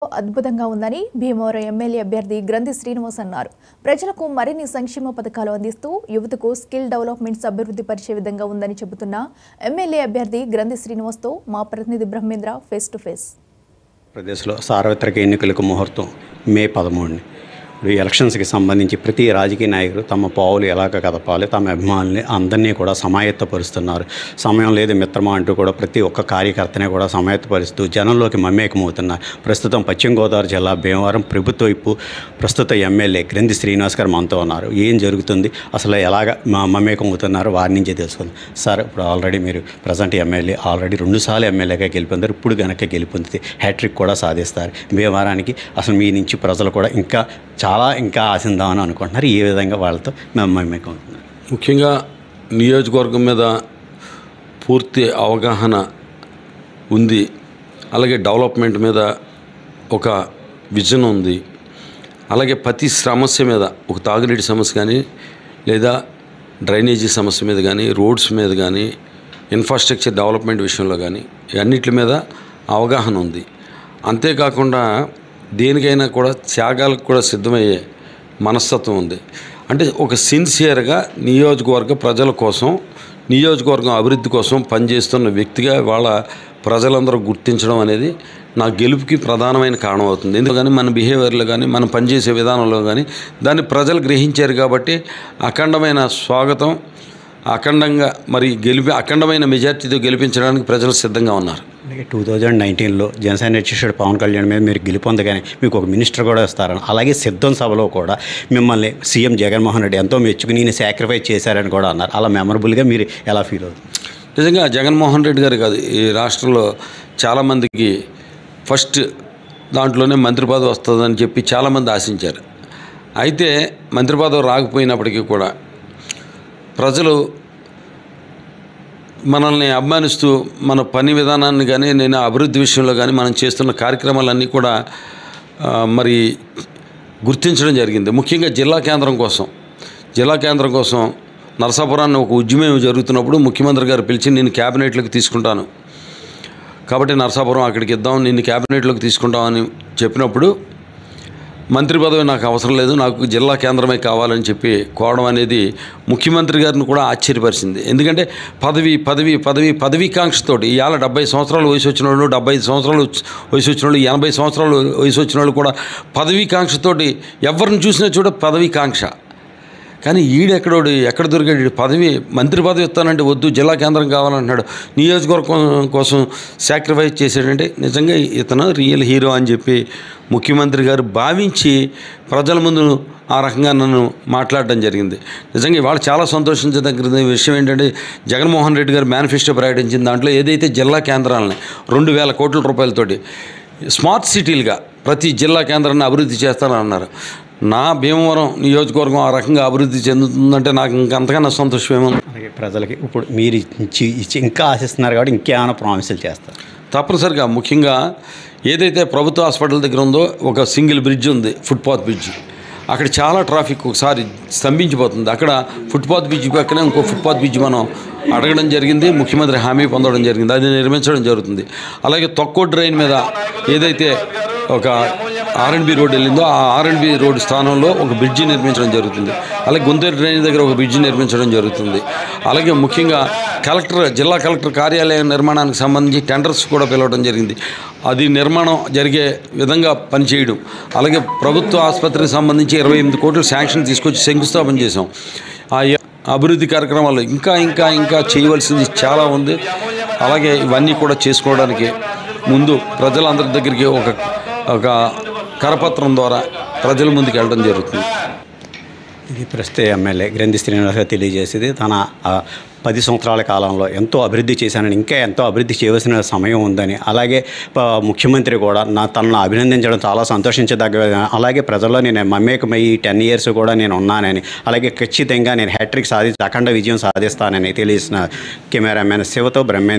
అద్భుతంగా ఉందని భీమవరం ఎమ్మెల్యే అభ్యర్థి గ్రంథి శ్రీనివాస్ అన్నారు. ప్రజలకు మరిన్ని సంక్షేమ పథకాలు అందిస్తూ యువతకు స్కిల్ డెవలప్మెంట్స్ అభివృద్ధి పరిచే విధంగా ఉందని చెబుతున్న ఎమ్మెల్యే అభ్యర్థి గ్రంథి శ్రీనివాస్తో మా ప్రతినిధి బ్రహ్మేంద్ర ఫేస్ టు ఫేస్. ప్రదేశ్లో సార్వత్రిక ఎన్నికలకు ముహూర్తం మే 13. ఇప్పుడు ఎలక్షన్స్కి సంబంధించి ప్రతి రాజకీయ నాయకులు తమ పావులు ఎలాగ కదపాలి, తమ అభిమానుల్ని అందరినీ కూడా సమాయత్తపరుస్తున్నారు. సమయం లేదు మిత్రమా అంటూ కూడా ప్రతి ఒక్క కార్యకర్తనే కూడా సమాయత్తపరుస్తూ జనంలోకి మమేకమవుతున్నారు. ప్రస్తుతం పశ్చిమ గోదావరి జిల్లా భీమవరం ప్రభుత్వ వైపు ప్రస్తుత ఎమ్మెల్యే గ్రంథి శ్రీనివాస్ గారు మనతో ఉన్నారు. ఏం జరుగుతుంది, అసలు ఎలాగ మమేకమవుతున్నారు, వారి నుంచే తెలుసుకుంది. సార్, ఇప్పుడు ఆల్రెడీ మీరు ప్రజెంట్ ఎమ్మెల్యే, ఆల్రెడీ 2 సార్లు ఎమ్మెల్యేగా గెలుపొందారు. ఇప్పుడు కనుక గెలుపొందితే హ్యాట్రిక్ కూడా సాధిస్తారు భీమవరానికి. అసలు మీ నుంచి ప్రజలు కూడా ఇంకా ఆశిందామని అనుకుంటున్నారు. ఏ విధంగా వాళ్ళతో మమేకమవుతున్నారు? ముఖ్యంగా నియోజకవర్గం మీద పూర్తి అవగాహన ఉంది. అలాగే డెవలప్మెంట్ మీద ఒక విజన్ ఉంది. అలాగే ప్రతి సమస్య మీద, ఒక తాగునీటి సమస్య కానీ, లేదా డ్రైనేజీ సమస్య మీద కానీ, రోడ్స్ మీద కానీ, ఇన్ఫ్రాస్ట్రక్చర్ డెవలప్మెంట్ విషయంలో కానీ, అన్నిటి మీద అవగాహన ఉంది. అంతేకాకుండా దేనికైనా కూడా త్యాగాలకు కూడా సిద్ధమయ్యే మనస్తత్వం ఉంది. అంటే ఒక సిన్సియర్గా నియోజకవర్గ ప్రజల కోసం, నియోజకవర్గం అభివృద్ధి కోసం పనిచేస్తున్న వ్యక్తిగా వాళ్ళ ప్రజలందరూ గుర్తించడం అనేది నా గెలుపుకి ప్రధానమైన కారణం అవుతుంది. ఎందుకని మన బిహేవియర్లో కానీ, మనం పనిచేసే విధానంలో కానీ దాన్ని ప్రజలు గ్రహించారు కాబట్టి అఖండమైన స్వాగతం, అఖండంగా అఖండమైన మెజార్టీతో గెలిపించడానికి ప్రజలు సిద్ధంగా ఉన్నారు. అలాగే 2019లో జనసేన అధ్యక్షుడు పవన్ కళ్యాణ్ మీద మీరు గెలుపొందగానే మీకు ఒక మినిస్టర్ కూడా ఇస్తారని, అలాగే సిద్ధం సభలో కూడా మిమ్మల్ని సీఎం జగన్మోహన్ రెడ్డి ఎంతో మెచ్చుకుని నేను సాక్రిఫైస్ చేశారని కూడా అన్నారు. అలా మెమరబుల్గా మీరు ఎలా ఫీల్ అవుతుంది? నిజంగా జగన్మోహన్ రెడ్డి గారు కాదు, ఈ రాష్ట్రంలో చాలామందికి ఫస్ట్ దాంట్లోనే మంత్రి పదవి వస్తుందని చెప్పి చాలామంది ఆశించారు. అయితే మంత్రి పదవి రాకపోయినప్పటికీ కూడా ప్రజలు మనల్ని అభిమానిస్తూ మన పని విధానాన్ని కానీ, నేను అభివృద్ధి విషయంలో కానీ మనం చేస్తున్న కార్యక్రమాలన్నీ కూడా మరి గుర్తించడం జరిగింది. ముఖ్యంగా జిల్లా కేంద్రం కోసం నరసాపురాన్ని ఒక ఉద్యమం జరుగుతున్నప్పుడు ముఖ్యమంత్రి గారు పిలిచి నేను క్యాబినెట్లోకి తీసుకుంటాను కాబట్టి నరసాపురం అక్కడికి ఇద్దాం, నిన్ను క్యాబినెట్లోకి తీసుకుంటామని చెప్పినప్పుడు మంత్రి పదవి నాకు అవసరం లేదు, నాకు జిల్లా కేంద్రమే కావాలని చెప్పి కోరడం అనేది ముఖ్యమంత్రి గారిని కూడా ఆశ్చర్యపరిచింది. ఎందుకంటే పదవీకాంక్షతోటి ఇవాళ 70 సంవత్సరాల వయసు వచ్చిన వాళ్ళు, 75 సంవత్సరాలు వయసు వచ్చిన వాళ్ళు, 80 సంవత్సరాలు వయసు వచ్చిన వాళ్ళు కూడా పదవీకాంక్షతోటి ఎవరిని చూసినా పదవీకాంక్ష. కానీ ఎక్కడ దొరికాడు మంత్రి పదవి ఇస్తానంటే వద్దు, జిల్లా కేంద్రం కావాలంటున్నాడు, నియోజకవర్గం కోసం సాక్రిఫైస్ చేశాడంటే నిజంగా ఇతను రియల్ హీరో అని చెప్పి ముఖ్యమంత్రి గారు భావించి ప్రజల ముందు ఆ రకంగా నన్ను మాట్లాడడం జరిగింది. నిజంగా ఇవాళ చాలా సంతోషించదగ్గ విషయం ఏంటంటే జగన్మోహన్ రెడ్డి గారు మేనిఫెస్టో ప్రకటించిన దాంట్లో ఏదైతే జిల్లా కేంద్రాలని 2,000 కోట్ల రూపాయలతోటి స్మార్ట్ సిటీలుగా ప్రతి జిల్లా కేంద్రాన్ని అభివృద్ధి చేస్తానని అన్నారు. నా భీమవరం నియోజకవర్గం ఆ రకంగా అభివృద్ధి చెందుతుందంటే నాకు అంతకన్నా సంతోషమేమో. అలాగే ప్రజలకి ఇప్పుడు మీరు ఇంకా ఆశిస్తున్నారు కాబట్టి ఇంకేమైనా ప్రామిసులు చేస్తారు? తప్పనిసరిగా ముఖ్యంగా ఏదైతే ప్రభుత్వ హాస్పిటల్ దగ్గర ఉందో ఒక సింగిల్ బ్రిడ్జ్ ఉంది, ఫుట్పాత్ బ్రిడ్జ్. అక్కడ చాలా ట్రాఫిక్ ఒకసారి స్తంభించిపోతుంది. అక్కడ ఫుట్పాత్ బ్రిడ్జ్ పక్కనే ఇంకో ఫుట్పాత్ బ్రిడ్జ్ మనం అడగడం జరిగింది, ముఖ్యమంత్రి హామీ పొందడం జరిగింది, అది నిర్మించడం జరుగుతుంది. అలాగే తక్కువ డ్రైన్ మీద ఏదైతే ఒక R&B రోడ్ వెళ్ళిందో ఆ R&B రోడ్ స్థానంలో ఒక బ్రిడ్జి నిర్మించడం జరుగుతుంది. అలాగే గుంతేరు డ్రైన్ దగ్గర ఒక బ్రిడ్జి నిర్మించడం జరుగుతుంది. అలాగే ముఖ్యంగా జిల్లా కలెక్టర్ కార్యాలయం నిర్మాణానికి సంబంధించి టెండర్స్ కూడా పిలవడం జరిగింది, అది నిర్మాణం జరిగే విధంగా పనిచేయడం. అలాగే ప్రభుత్వ ఆసుపత్రికి సంబంధించి 28 కోట్ల శాంక్షన్ తీసుకొచ్చి శంకుస్థాపన చేసాం. ఆ అభివృద్ధి కార్యక్రమాలు ఇంకా చేయవలసింది చాలా ఉంది. అలాగే ఇవన్నీ కూడా చేసుకోవడానికి ముందు ప్రజలందరి దగ్గరికి ఒక కరపత్రం ద్వారా ప్రజల ముందుకు వెళ్ళడం జరుగుతుంది. ఇది ప్రస్తుత ఎమ్మెల్యే గ్రంథి శ్రీనివాస్ గారు తెలియజేసేది. తన 10 సంవత్సరాల కాలంలో ఎంతో అభివృద్ధి చేశానని, ఇంకా ఎంతో అభివృద్ధి చేయవలసిన సమయం ఉందని, అలాగే ముఖ్యమంత్రి కూడా తనను అభినందించడం చాలా సంతోషించదగ్గ. అలాగే ప్రజల్లో నేను మమేకమయ్యి 10 ఇయర్స్ కూడా నేను ఉన్నానని, అలాగే ఖచ్చితంగా నేను హ్యాట్రిక్ సాధించి అఖండ విజయం సాధిస్తానని తెలియజేసిన కెమెరామెన్ శివతో బ్రహ్మేంద్ర.